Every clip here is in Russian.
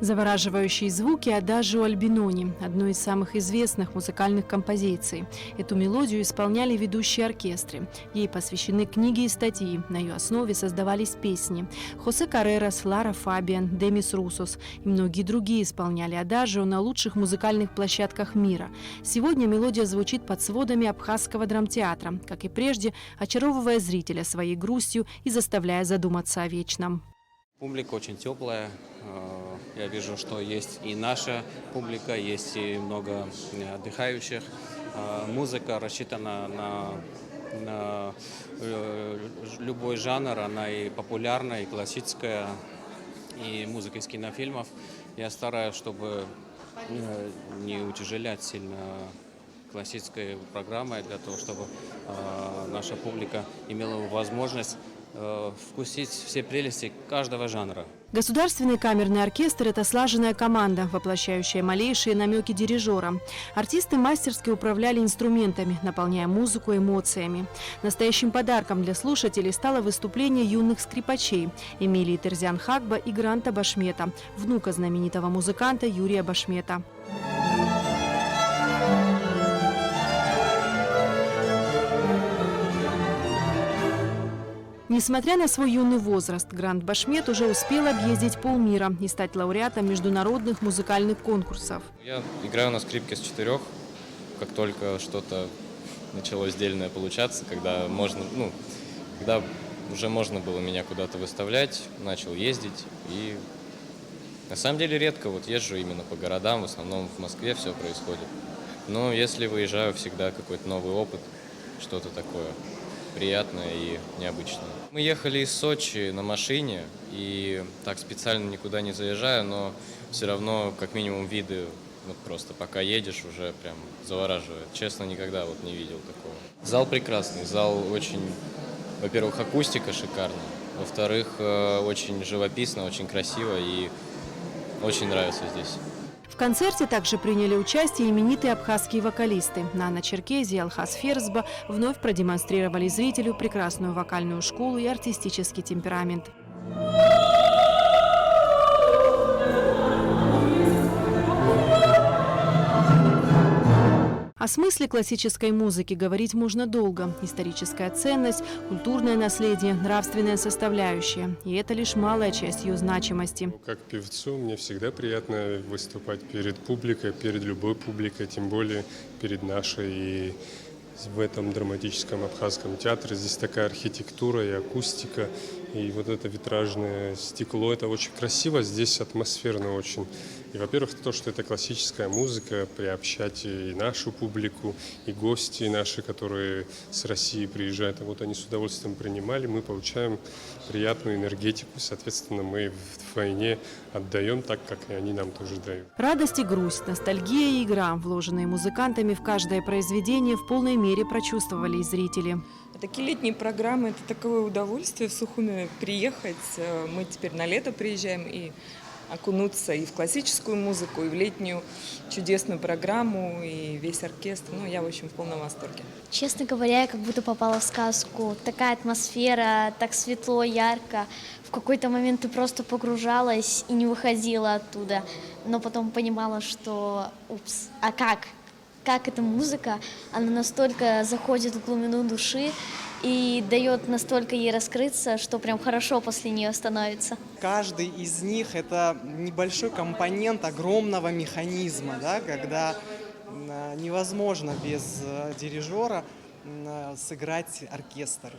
Завораживающие звуки «Адажио Альбинони» – одной из самых известных музыкальных композиций. Эту мелодию исполняли ведущие оркестры. Ей посвящены книги и статьи. На ее основе создавались песни. Хосе Каррерас, Лара Фабиан, Демис Русос и многие другие исполняли «Адажио» на лучших музыкальных площадках мира. Сегодня мелодия звучит под сводами Абхазского драмтеатра, как и прежде, очаровывая зрителя своей грустью и заставляя задуматься о вечном. Публика очень теплая. Я вижу, что есть и наша публика, есть и много отдыхающих. Музыка рассчитана на любой жанр, она и популярная, и классическая, и музыка из кинофильмов. Я стараюсь, чтобы не утяжелять сильно классической программой, для того, чтобы наша публика имела возможность вкусить все прелести каждого жанра. Государственный камерный оркестр – это слаженная команда, воплощающая малейшие намеки дирижера. Артисты мастерски управляли инструментами, наполняя музыку эмоциями. Настоящим подарком для слушателей стало выступление юных скрипачей Эмилии Терзиан-Хагба и Гранта Башмета, внука знаменитого музыканта Юрия Башмета. Несмотря на свой юный возраст, Грант Башмет уже успел объездить полмира и стать лауреатом международных музыкальных конкурсов. Я играю на скрипке с 4, как только что-то началось дельное получаться, когда уже можно было меня куда-то выставлять, начал ездить. И на самом деле редко езжу именно по городам, в основном в Москве все происходит. Но если выезжаю, всегда какой-то новый опыт, что-то такое приятное и необычное. Мы ехали из Сочи на машине, и так специально никуда не заезжаю, но все равно как минимум виды, просто пока едешь, уже прям завораживает. Честно, никогда не видел такого. Зал прекрасный, зал очень, во-первых, акустика шикарная, во-вторых, очень живописно, очень красиво и очень нравится здесь. В концерте также приняли участие именитые абхазские вокалисты. Нана Черкези и Алхаз Ферзба вновь продемонстрировали зрителю прекрасную вокальную школу и артистический темперамент. О смысле классической музыки говорить можно долго. Историческая ценность, культурное наследие, нравственная составляющая. И это лишь малая часть ее значимости. Как певцу мне всегда приятно выступать перед публикой, перед любой публикой, тем более перед нашей. И в этом драматическом абхазском театре здесь такая архитектура и акустика. И это витражное стекло, это очень красиво, здесь атмосферно очень. И, во-первых, то, что это классическая музыка, приобщать и нашу публику, и гости наши, которые с России приезжают, они с удовольствием принимали, мы получаем приятную энергетику, соответственно, мы в войне отдаем так, как и они нам тоже дают. Радость и грусть, ностальгия и игра, вложенные музыкантами в каждое произведение, в полной мере прочувствовали и зрители. Такие летние программы – это такое удовольствие в Сухуми приехать. Мы теперь на лето приезжаем и окунуться и в классическую музыку, и в летнюю чудесную программу, и весь оркестр. Я, в общем, в полном восторге. Честно говоря, я как будто попала в сказку. Такая атмосфера, так светло, ярко. В какой-то момент ты просто погружалась и не выходила оттуда. Но потом понимала, что а как? Как эта музыка, она настолько заходит в глубину души и дает настолько ей раскрыться, что прям хорошо после нее становится. Каждый из них – это небольшой компонент огромного механизма, когда невозможно без дирижера сыграть оркестр.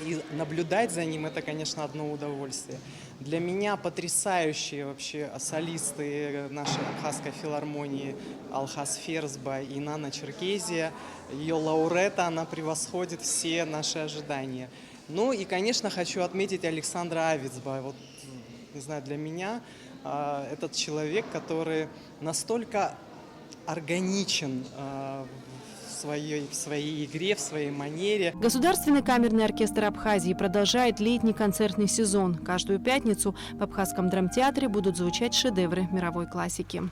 И наблюдать за ним – это, конечно, одно удовольствие. Для меня потрясающие вообще солисты нашей абхазской филармонии Алхаз Ферзба и Нана Черкезия. Ее лауреата, она превосходит все наши ожидания. И, конечно, хочу отметить Александра Авицба. Не знаю, для меня этот человек, который настолько органичен в своей игре, в своей манере. Государственный камерный оркестр Абхазии продолжает летний концертный сезон. Каждую пятницу в Абхазском драмтеатре будут звучать шедевры мировой классики.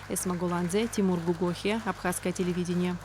Эсма Гуландзе, Тимур Гугохи, Абхазское телевидение.